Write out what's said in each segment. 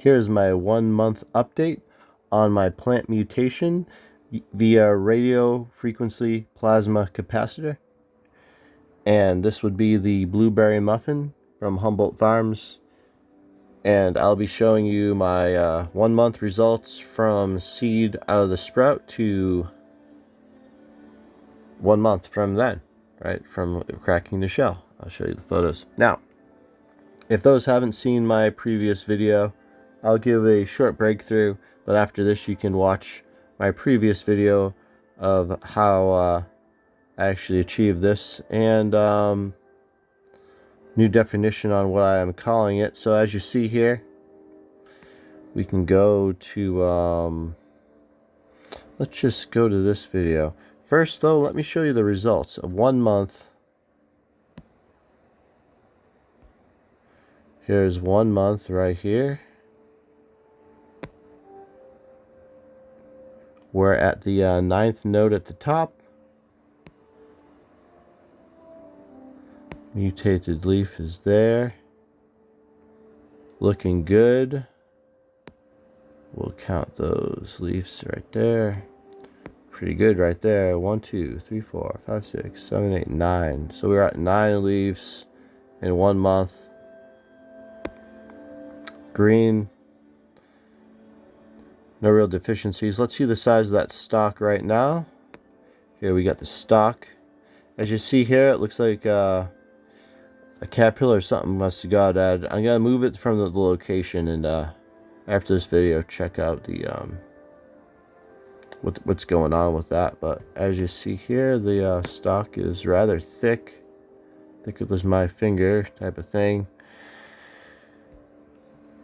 Here's my 1 month update on my plant mutation via radio frequency plasma capacitor. And this would be the blueberry muffin from Humboldt Farms. And I'll be showing you my 1 month results from seed out of the sprout to 1 month from then, right? From cracking the shell. I'll show you the photos. Now, if those haven't seen my previous video, I'll give a short breakthrough, but after this you can watch my previous video of how I actually achieved this, and new definition on what I am calling it. So as you see here, we can go to, let's just go to this video. First though, let me show you the results of 1 month. Here's 1 month right here. We're at the 9th node at the top. Mutated leaf is there. Looking good. We'll count those leaves right there. Pretty good right there. 1, 2, 3, 4, 5, 6, 7, 8, 9. So we're at 9 leaves in 1 month. Green. No real deficiencies. Let's see the size of that stalk right now. Here we got the stalk. As you see here, it looks like a caterpillar or something must have got added. I'm gonna move it from the location, and after this video, check out the what's going on with that. But as you see here, the stalk is rather thick, thicker than my finger type of thing.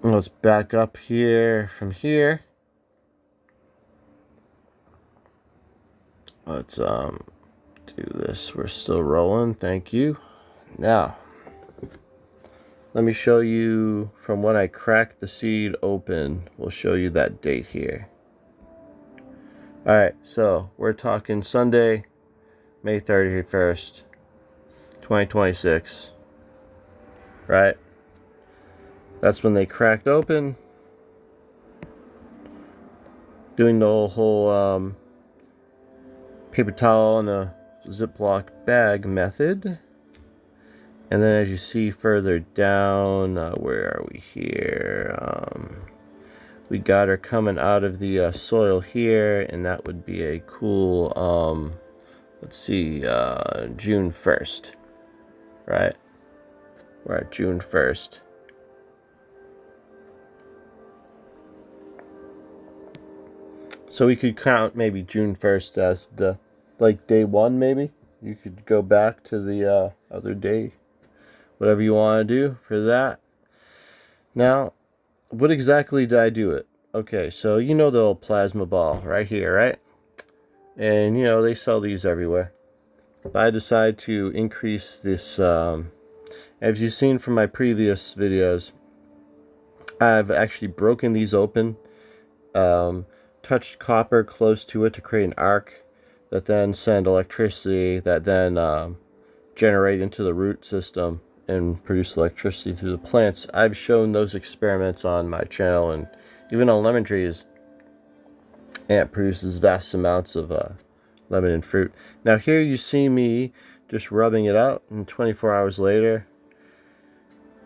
Let's back up here from here. Let's do this. We're still rolling. Thank you. Now, let me show you from when I cracked the seed open. We'll show you that date here. Alright, so we're talking Sunday, May 31st, 2026. Right? That's when they cracked open. Doing the whole paper towel in a Ziploc bag method. And then as you see further down, where are we here? We got her coming out of the soil here, and that would be a cool, let's see, June 1st, right? We're at June 1st. So we could count maybe June 1st as the, like, day 1 maybe. You could go back to the other day. Whatever you want to do for that. Now, what exactly did I do it? Okay, so you know the old plasma ball right here, right? And you know, they sell these everywhere. But I decided to increase this, as you've seen from my previous videos, I've actually broken these open, touched copper close to it to create an arc that then send electricity that then generate into the root system and produce electricity through the plants. I've shown those experiments on my channel, and even on lemon trees, and it produces vast amounts of lemon and fruit. Now here you see me just rubbing it out, and 24 hours later,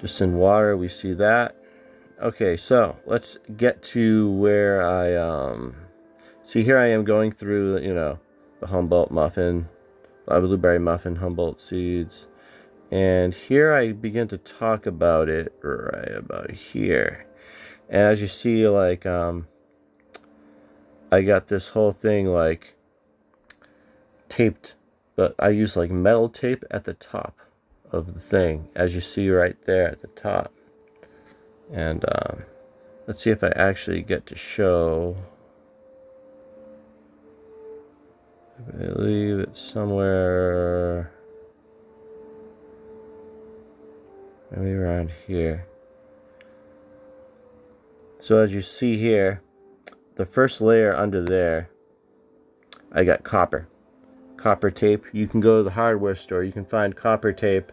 just in water, we see that. Okay, so let's get to where I see here I am going through, you know, the Humboldt muffin, blueberry muffin, Humboldt seeds. And here I begin to talk about it right about here. And as you see, like, I got this whole thing, like, taped. But I use, like, metal tape at the top of the thing. As you see right there at the top. And, let's see if I actually get to show. I believe it's somewhere maybe around here. So as you see here, the first layer under there, I got copper tape. You can go to the hardware store, you can find copper tape,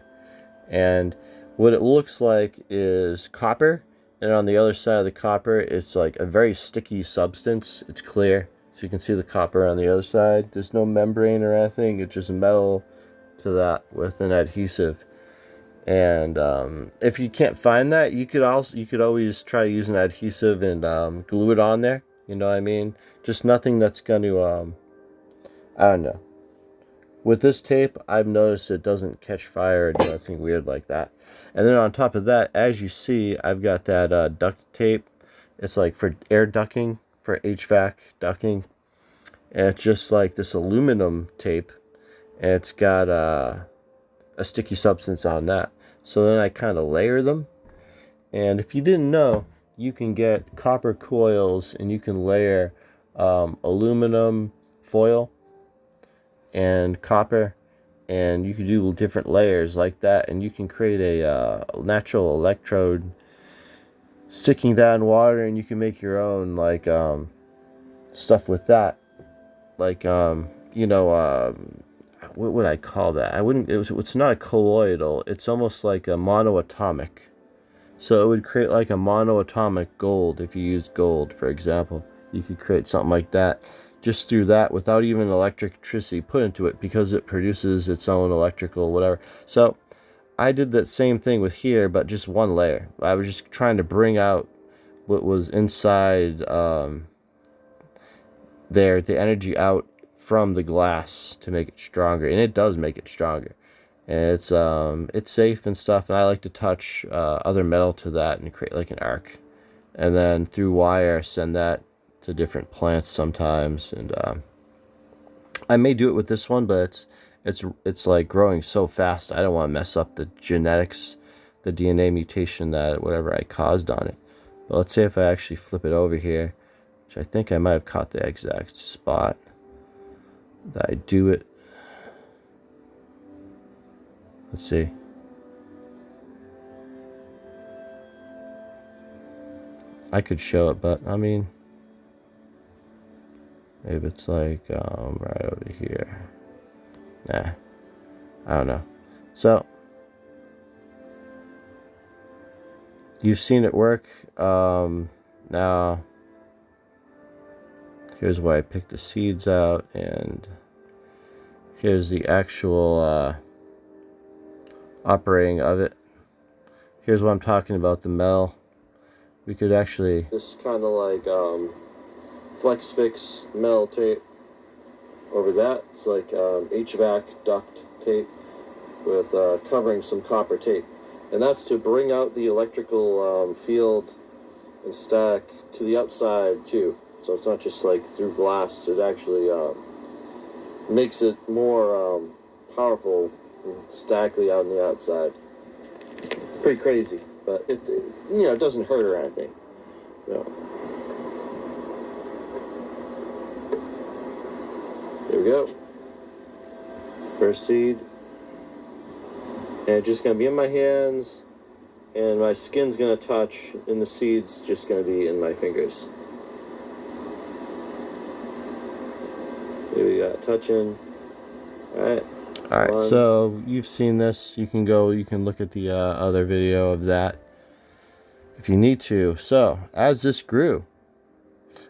and what it looks like is copper, and on the other side of the copper, it's like a very sticky substance. It's clear, so you can see the copper on the other side. There's no membrane or anything. It's just metal to that with an adhesive. And if you can't find that, you could always try using adhesive and glue it on there. You know what I mean? Just nothing that's going to I don't know. With this tape, I've noticed it doesn't catch fire or do anything weird like that. And then on top of that, as you see, I've got that duct tape. It's like for air ducting, for HVAC ducting. And it's just like this aluminum tape. And it's got a sticky substance on that. So then I kind of layer them. And if you didn't know, you can get copper coils and you can layer aluminum foil and copper, and you can do different layers like that, and you can create a natural electrode sticking that in water, and you can make your own like stuff with that, like you know, what would I call that? I wouldn't, it's not a colloidal, it's almost like a monoatomic. So it would create like a monoatomic gold. If you use gold, for example, you could create something like that just through that without even electricity put into it, because it produces its own electrical whatever. So I did that same thing with here, but just one layer. I was just trying to bring out what was inside there, the energy out from the glass to make it stronger, and it does make it stronger. And it's safe and stuff, and I like to touch other metal to that and create like an arc, and then through wire send that to different plants sometimes. And I may do it with this one, but it's like growing so fast, I don't want to mess up the genetics, the DNA mutation that whatever I caused on it. But let's say if I actually flip it over here, which I think I might have caught the exact spot that I do it. Let's see. I could show it, but I mean, maybe it's like right over here. Nah, I don't know. So you've seen it work. Now here's where I picked the seeds out, and here's the actual operating of it. Here's what I'm talking about, the metal. We could actually, this kind of like flex fix metal tape over that. It's like HVAC duct tape with covering some copper tape, and that's to bring out the electrical field and static to the outside too. So it's not just like through glass, it actually makes it more powerful statically out on the outside. It's pretty crazy, but it you know, it doesn't hurt or anything. So there we go. First seed, and it's just gonna be in my hands, and my skin's gonna touch, and the seed's just gonna be in my fingers. Here we got touching. All right, so you've seen this. You can look at the other video of that if you need to. So as this grew,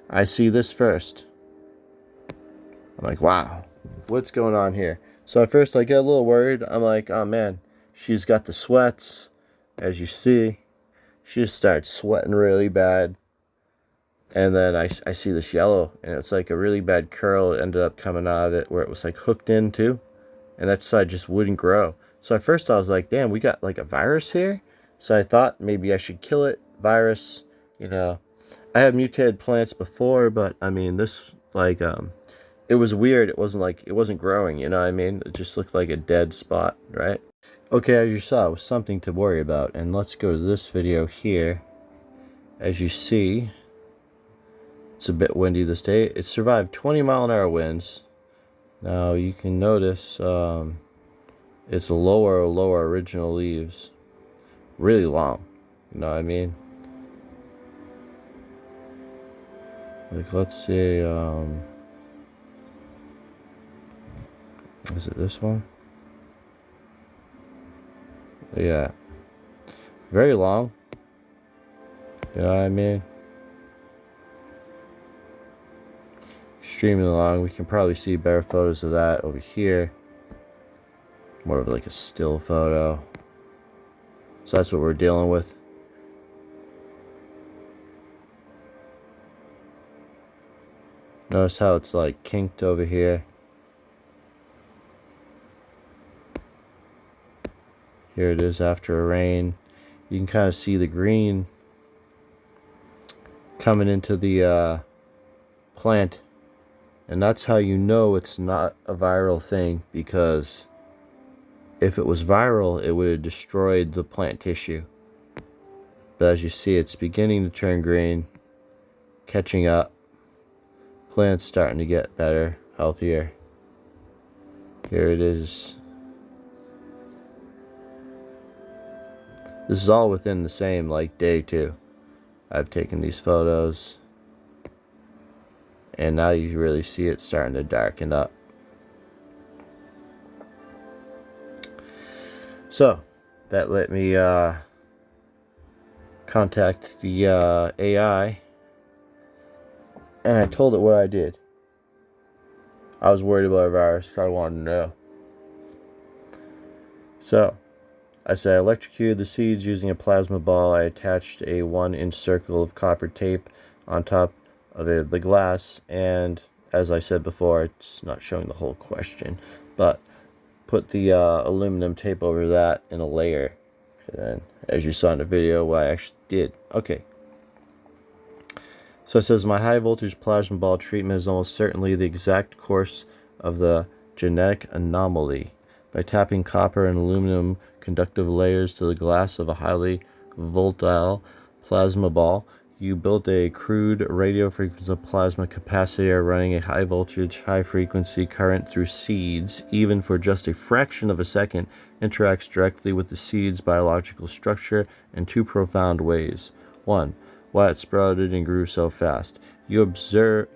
I see this first. I'm like, wow, what's going on here? So at first I get a little worried. I'm like, oh man, she's got the sweats. As you see, she just starts sweating really bad. And then I see this yellow, and it's like a really bad curl ended up coming out of it where it was like hooked in too. And that side just wouldn't grow. So at first I was like, damn, we got like a virus here. So I thought maybe I should kill it. Virus, you know. I have mutated plants before, but I mean, this like it was weird. It wasn't growing, you know what I mean? It just looked like a dead spot, right? Okay, as you saw, it was something to worry about. And let's go to this video here. As you see, it's a bit windy this day. It survived 20-mile-an-hour winds. Now you can notice it's lower original leaves, really long, you know what I mean? Like, let's see, is it this one? Yeah, very long. You know what I mean? Streaming along, we can probably see better photos of that over here. More of like a still photo. So that's what we're dealing with. Notice how it's like kinked over here. Here it is after a rain. You can kind of see the green coming into the plant. And that's how you know it's not a viral thing, because if it was viral, it would have destroyed the plant tissue. But as you see, it's beginning to turn green, catching up. Plant's starting to get better, healthier. Here it is. This is all within the same like day too. I've taken these photos, and now you really see it starting to darken up. So that let me contact the AI, and I told it what I did. I was worried about a virus, so I wanted to know. So I said I electrocuted the seeds using a plasma ball. I attached a 1-inch circle of copper tape on top of the glass, and as I said before, it's not showing the whole question, but put the aluminum tape over that in a layer, and then as you saw in the video what I actually did. Okay, so it says my high voltage plasma ball treatment is almost certainly the exact course of the genetic anomaly. By tapping copper and aluminum conductive layers to the glass of a highly volatile plasma ball, you built a crude radio frequency plasma capacitor running a high voltage, high frequency current through seeds, even for just a fraction of a second, interacts directly with the seed's biological structure in two profound ways. 1. Why it sprouted and grew so fast. Your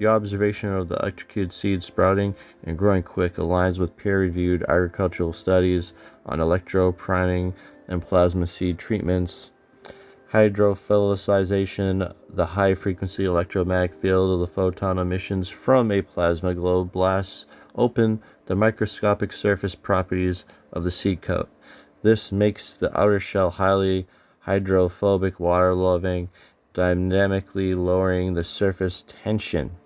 observation of the electrocuted seed sprouting and growing quick aligns with peer-reviewed agricultural studies on electropriming and plasma seed treatments. Hydrophilicization, the high-frequency electromagnetic field of the photon emissions from a plasma globe blasts open the microscopic surface properties of the seed coat. This makes the outer shell highly hydrophobic, water-loving, dynamically lowering the surface tension.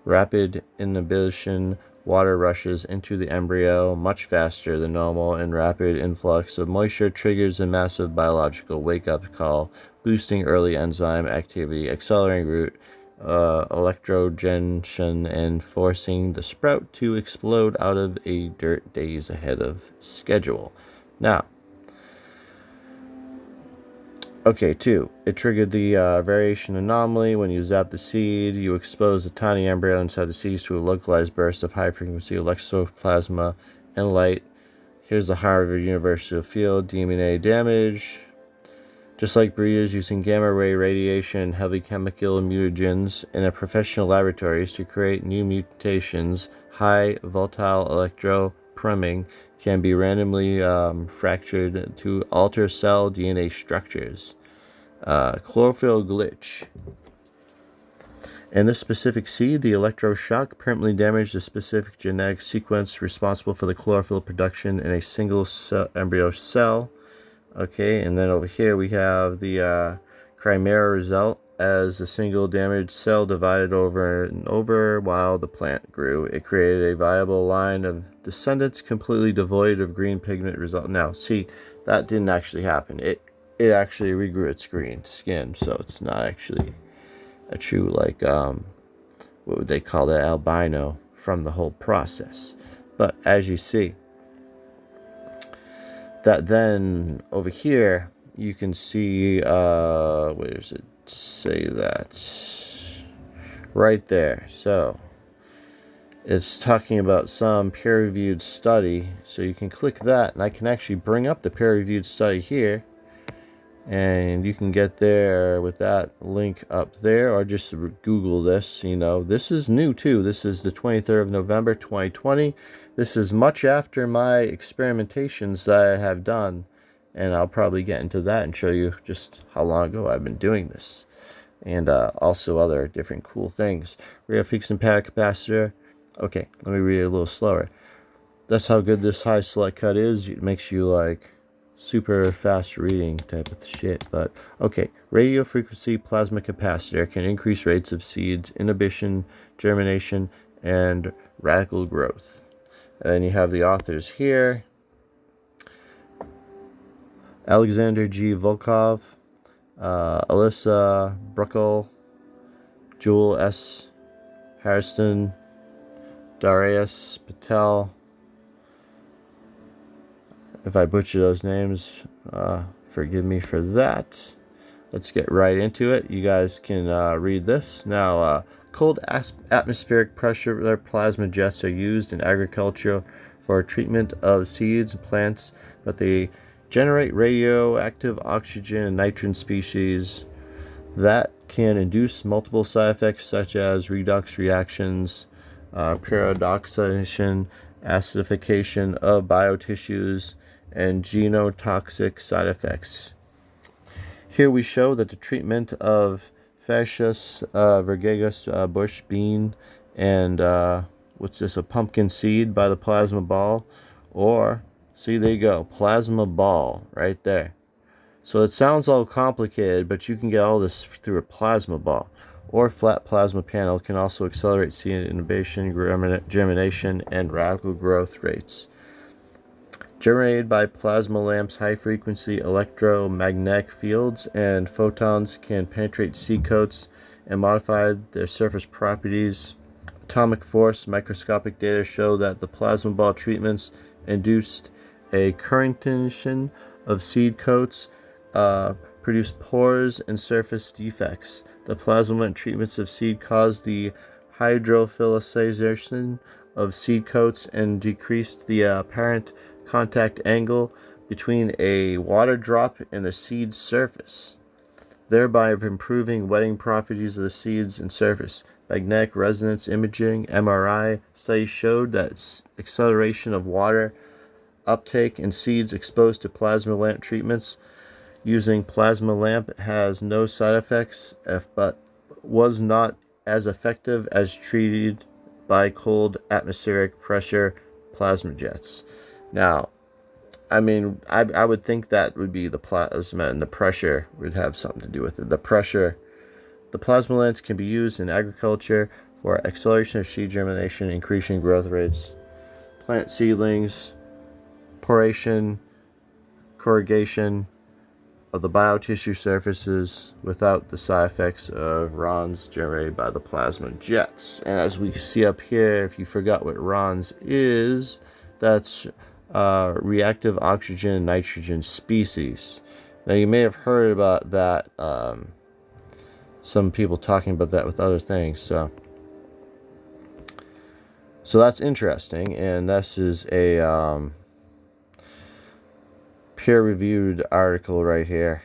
Rapid inhibition water rushes into the embryo much faster than normal, and rapid influx of moisture triggers a massive biological wake-up call, boosting early enzyme activity, accelerating root electrogenation, and forcing the sprout to explode out of a dirt days ahead of schedule. Now, okay, 2. It triggered the variation anomaly. When you zap the seed, you expose the tiny embryo inside the seeds to a localized burst of high-frequency electroplasma and light. Here's the Harvard University field. DNA damage. Just like breeders using gamma-ray radiation and heavy chemical mutagens in a professional laboratories to create new mutations, high volatile electropriming can be randomly fractured to alter cell DNA structures. Chlorophyll glitch. In this specific seed, the electroshock permanently damaged the specific genetic sequence responsible for the chlorophyll production in a single embryo cell. Okay, and then over here we have the chimera result. As a single damaged cell divided over and over while the plant grew, it created a viable line of descendants completely devoid of green pigment result. Now, see, that didn't actually happen. It actually regrew its green skin, so it's not actually a true, like, what would they call that, albino from the whole process. But as you see, that then over here, you can see, where does it say that? Right there. So it's talking about some peer-reviewed study, so you can click that, and I can actually bring up the peer-reviewed study here, and you can get there with that link up there, or just Google this. You know, this is new too. This is the 23rd of November 2020. This is much after my experimentations that I have done, and I'll probably get into that and show you just how long ago I've been doing this. and also other different cool things. Radiofrequency and pad capacitor. Okay, let me read it a little slower. That's how good this high select cut is. It makes you like super fast reading type of shit. But okay, radio frequency plasma capacitor can increase rates of seeds inhibition, germination, and radical growth. And you have the authors here: Alexander G. Volkov, Alyssa Bruckle, Joel S. Hairston, Darius Patel. If I butcher those names, forgive me for that. Let's get right into it. You guys can read this. Now, cold atmospheric pressure plasma jets are used in agriculture for treatment of seeds and plants, but they generate radioactive oxygen and nitrogen species that can induce multiple side effects such as redox reactions, peroxidation, acidification of biotissues, and genotoxic side effects. Here we show that the treatment of Fascius virgatus bush bean and what's this, a pumpkin seed by the plasma ball, or see, there you go, plasma ball right there. So it sounds all complicated, but you can get all this through a plasma ball. Or flat plasma panel can also accelerate seed inhibition, germination, and radical growth rates. Generated by plasma lamps, high-frequency electromagnetic fields and photons can penetrate seed coats and modify their surface properties. Atomic force microscopic data show that the plasma ball treatments induced a currentation of seed coats, produced pores and surface defects. The plasma treatments of seed caused the hydrophilization of seed coats and decreased the apparent contact angle between a water drop and the seed's surface, thereby improving wetting properties of the seeds and surface. Magnetic resonance imaging (MRI) studies showed that acceleration of water uptake in seeds exposed to plasma lamp treatments using plasma lamp has no side effects, but was not as effective as treated by cold atmospheric pressure plasma jets. Now, I mean, I would think that would be the plasma, and the pressure would have something to do with it. The plasma lamps can be used in agriculture for acceleration of seed germination, increasing growth rates, plant seedlings, poration, corrugation of the biotissue surfaces without the side effects of RONS generated by the plasma jets. And as we see up here, if you forgot what RONS is, that's reactive oxygen and nitrogen species. Now you may have heard about that, some people talking about that with other things, so that's interesting. And this is a peer-reviewed article right here.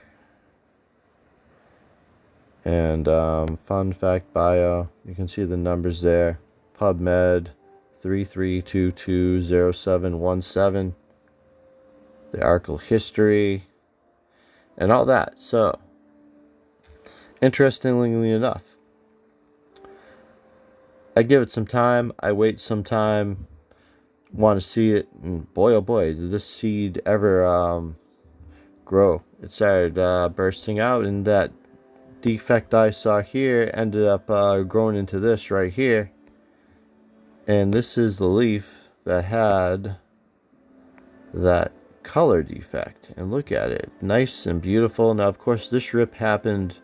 And fun fact bio, you can see the numbers there. PubMed 33220717, the article history, and all that. So, interestingly enough, I give it some time, I wait some time, want to see it, and boy oh boy, did this seed ever grow. It started bursting out, and that defect I saw here ended up growing into this right here. And this is the leaf that had that color defect. And look at it. Nice and beautiful. Now, of course, this rip happened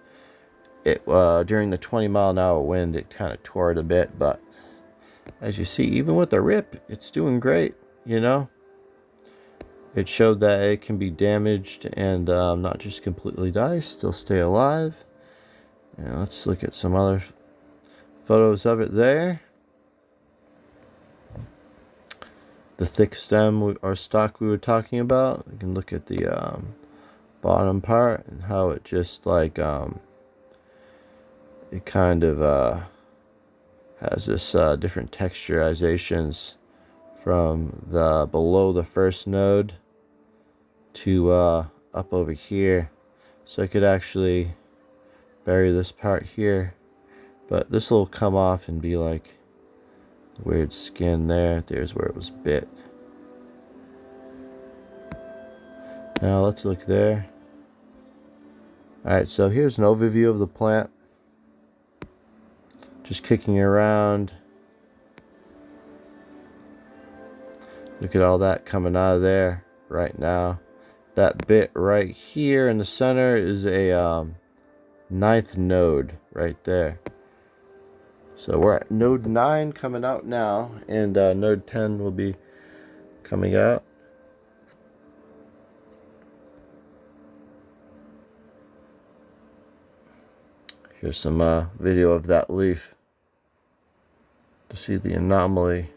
during the 20-mile-an-hour wind. It kind of tore it a bit. But as you see, even with the rip, it's doing great, you know. It showed that it can be damaged and not just completely die, still stay alive. And let's look at some other photos of it there. The thick stem or stalk we were talking about. You can look at the bottom part and how it just like it kind of has this different texturizations from the below the first node to up over here, so I could actually bury this part here, but this will come off and be like weird skin there. There's where it was bit. Now let's look there. Alright, so here's an overview of the plant. Just kicking around. Look at all that coming out of there right now. That bit right here in the center is a 9th node right there. So we're at node 9 coming out now, and node 10 will be coming out. Here's some video of that leaf to see the anomaly.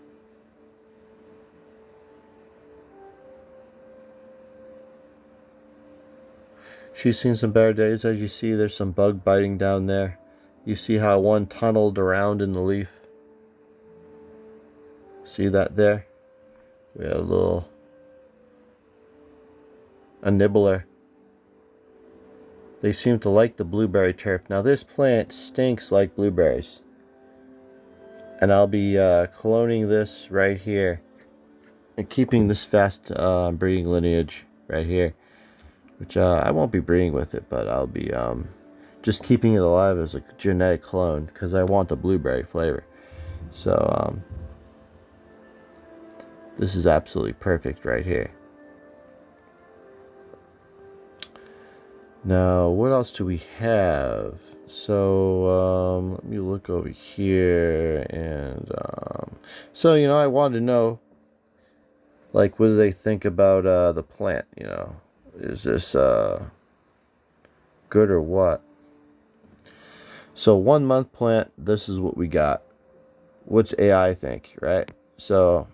She's seen some better days. As you see, there's some bug biting down there. You see how one tunneled around in the leaf. See that there? We have a nibbler. They seem to like the blueberry terp. Now this plant stinks like blueberries. And I'll be cloning this right here. And keeping this fast breeding lineage right here. Which I won't be breeding with it, but I'll be just keeping it alive as a genetic clone because I want the blueberry flavor. So this is absolutely perfect right here. Now, what else do we have? So let me look over here, and so I wanted to know, like, what do they think about the plant? Is this good or what? So 1 month plant, this is what we got. What's AI think, right? So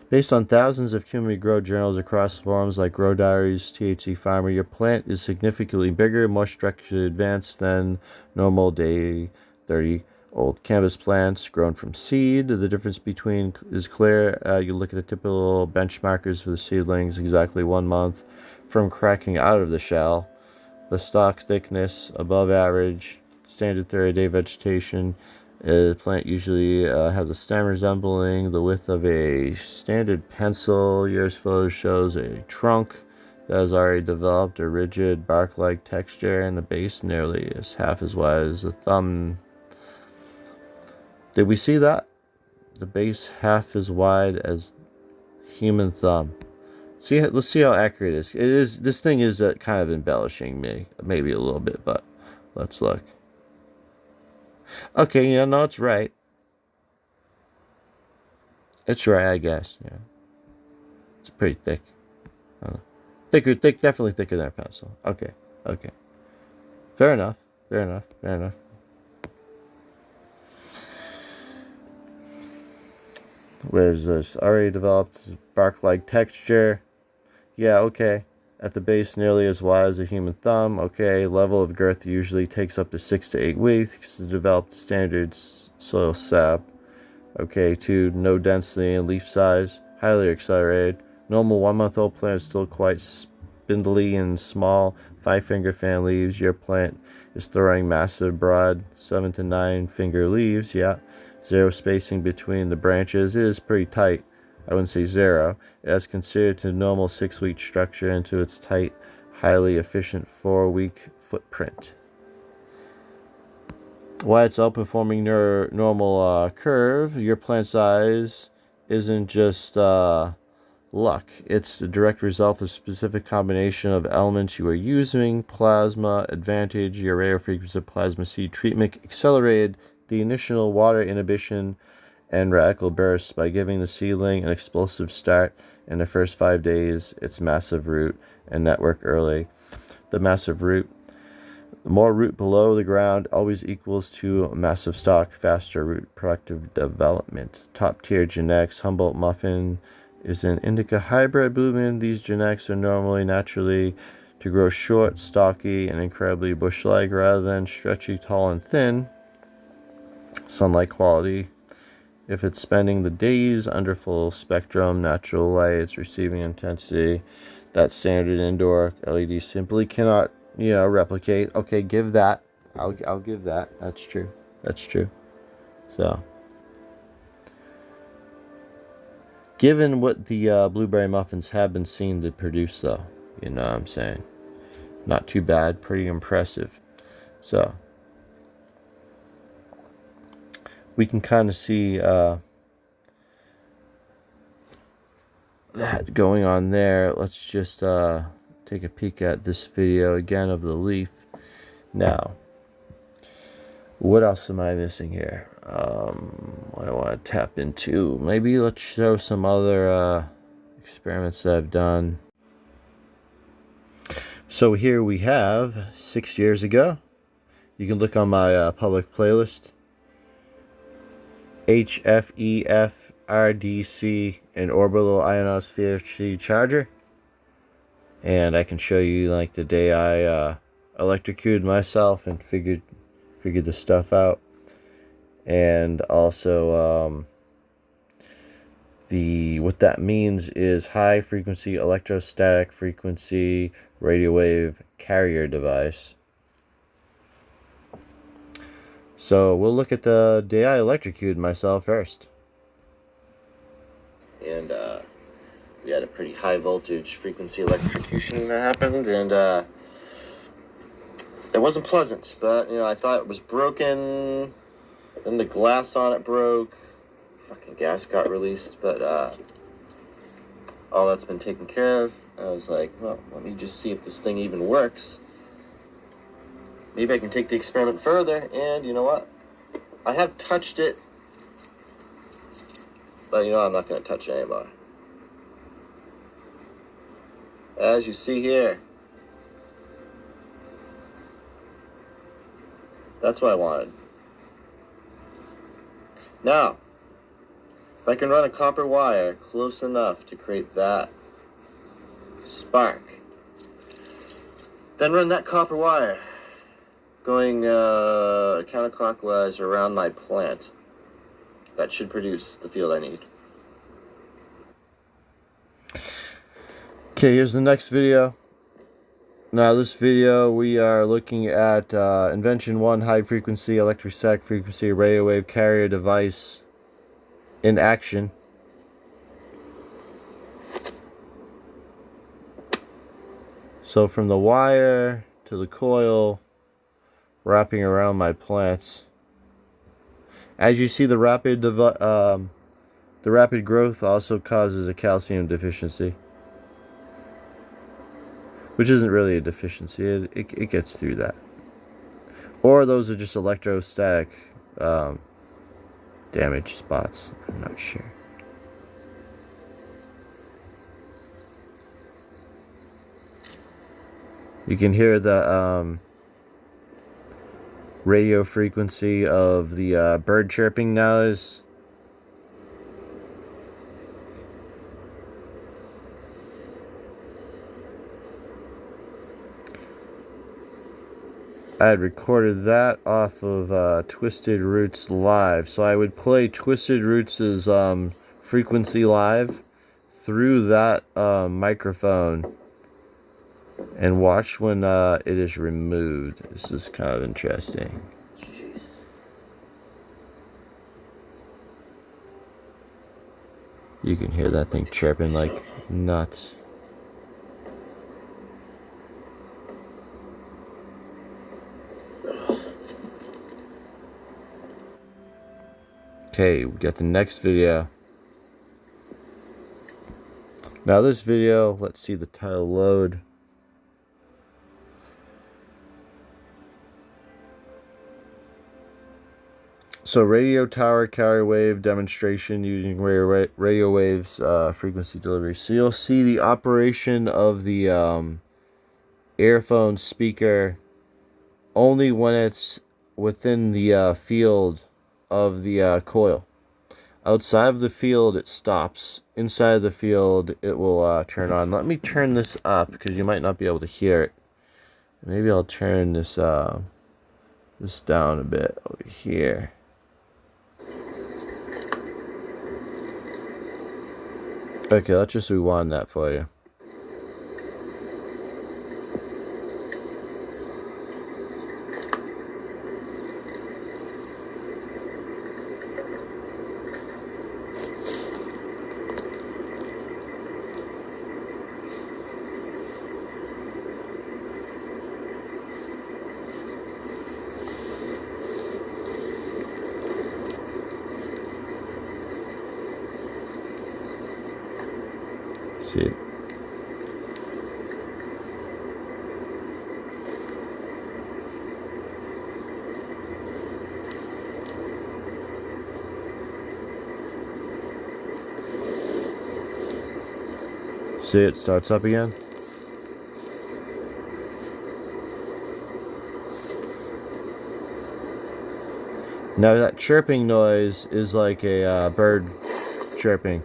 based on thousands of community grow journals across forums like Grow Diaries, THC Farmer, your plant is significantly bigger, more structurally advanced than normal day 30-old cannabis plants grown from seed. The difference between is clear. You look at the typical benchmarkers for the seedlings, exactly 1 month from cracking out of the shell. The stalk thickness above average, standard 30-day vegetation. The plant usually has a stem resembling the width of a standard pencil. Yours photo shows a trunk that has already developed a rigid bark-like texture, and the base nearly is half as wide as a thumb. Did we see that? The base half as wide as human thumb. See, let's see how accurate it is. It is. This thing is kind of embellishing me, maybe a little bit, but let's look. Okay, no, it's right. It's right, I guess. Yeah, it's pretty thick. Thick, definitely thicker than a pencil. Okay. Fair enough. Where's this? Already developed bark-like texture. Yeah, okay. At the base, nearly as wide as a human thumb. Okay, level of girth usually takes up to 6 to 8 weeks to develop the standard soil sap. Okay, 2, no density and leaf size. Highly accelerated. Normal 1-month-old plant is still quite spindly and small. 5-finger fan leaves. Your plant is throwing massive, broad 7 to 9 finger leaves. Yeah. 0 spacing between the branches. It is pretty tight. I wouldn't say 0. It has considered to normal 6-week structure into its tight, highly efficient 4-week footprint. Why it's outperforming normal curve, your plant size isn't just luck. It's the direct result of specific combination of elements you are using. Plasma advantage, your rare frequency of plasma seed treatment accelerated the initial water inhibition and radical bursts by giving the seedling an explosive start in the first 5 days. Its massive root and network early. The massive root, more root below the ground always equals to massive stalk, faster root productive development. Top tier genetics. Humboldt Muffin is an indica hybrid blueberry. These genetics are normally naturally to grow short, stocky, and incredibly bush-like rather than stretchy, tall, and thin. Sunlight quality. If it's spending the days under full spectrum natural light, it's receiving intensity that standard indoor LED simply cannot you know, replicate. Okay, give that. I'll give that. That's true. That's true. So, given what the blueberry muffins have been seen to produce, though, you know what I'm saying? Not too bad. Pretty impressive. So, we can kind of see that going on there. Let's just take a peek at this video again of the leaf. Now, what else am I missing here? What I want to tap into. Maybe let's show some other experiments that I've done. So here we have 6 years ago. You can look on my public playlist. HFEF RDC and orbital ionosphere charger. And I can show you like the day I electrocuted myself and figured this stuff out. And also what that means is high frequency electrostatic frequency radio wave carrier device. So we'll look at the day I electrocuted myself first. And we had a pretty high voltage frequency electrocution that happened, and it wasn't pleasant, but, you know, I thought it was broken. Then the glass on it broke. Fucking gas got released, but all that's been taken care of. I was like, well, let me just see if this thing even works. Maybe I can take the experiment further, and you know what? I have touched it, but you know I'm not going to touch it anymore. As you see here, that's what I wanted. Now, if I can run a copper wire close enough to create that spark, then run that copper wire going counterclockwise around my plant, that should produce the field I need. Okay, here's the next video. Now this video we are looking at Invention 1 high frequency electrostatic frequency radio wave carrier device in action. So from the wire to the coil wrapping around my plants. As you see, the rapid growth also causes a calcium deficiency, which isn't really a deficiency. It gets through that. Or those are just electrostatic damage spots. I'm not sure. You can hear the radio frequency of the bird chirping noise. I had recorded that off of Twisted Roots Live. So I would play Twisted Roots' frequency live through that microphone and watch when it is removed. This is kind of interesting. You can hear that thing chirping like nuts. Okay, we got the next video. Now this video, let's see the title load. So radio tower carrier wave demonstration using radio waves frequency delivery. So you'll see the operation of the earphone speaker only when it's within the field of the coil. Outside of the field it stops. Inside of the field it will turn on. Let me turn this up because you might not be able to hear it. Maybe I'll turn this this down a bit over here. Okay, let's just rewind that for you. See it? See, it starts up again. Now that chirping noise is like a bird chirping.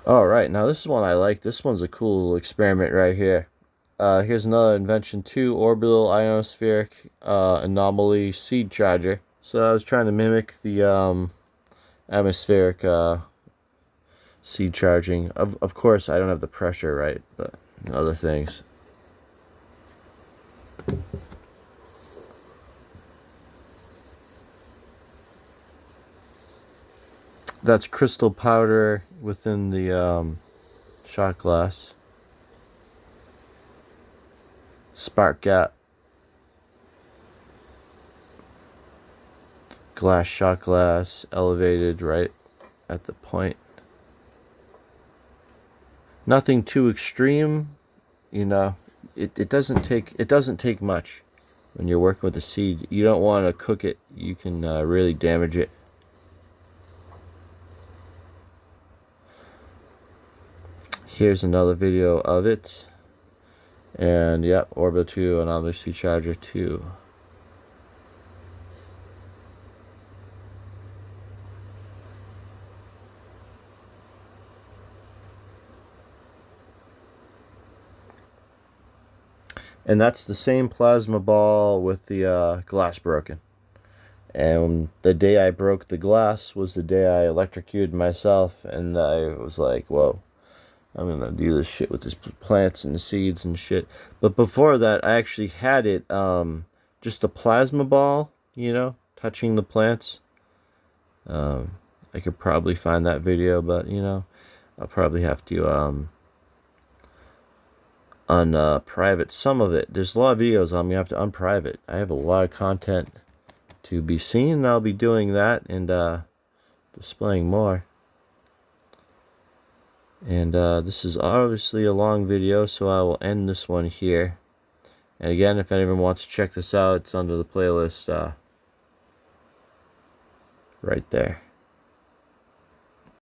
Alright, now this is one I like. This one's a cool experiment right here. Here's another invention too, orbital ionospheric anomaly seed charger. So I was trying to mimic the atmospheric seed charging. Of course, I don't have the pressure right, but other things. That's crystal powder within the shot glass. Spark gap. Glass shot glass elevated right at the point. Nothing too extreme, you know. It doesn't take much when you're working with a seed. You don't want to cook it. You can really damage it. Here's another video of it. And yep, Orbital 2 anomaly seed charger 2. And that's the same plasma ball with the glass broken. And the day I broke the glass was the day I electrocuted myself, and I was like, whoa, I'm gonna do this shit with these plants and the seeds and shit. But before that, I actually had it, just a plasma ball, you know, touching the plants. I could probably find that video, but, you know, I'll probably have to, unprivate some of it. There's a lot of videos on me. I have to unprivate. I have a lot of content to be seen, and I'll be doing that and displaying more. And this is obviously a long video, so I will end this one here. And again, if anyone wants to check this out, it's under the playlist right there.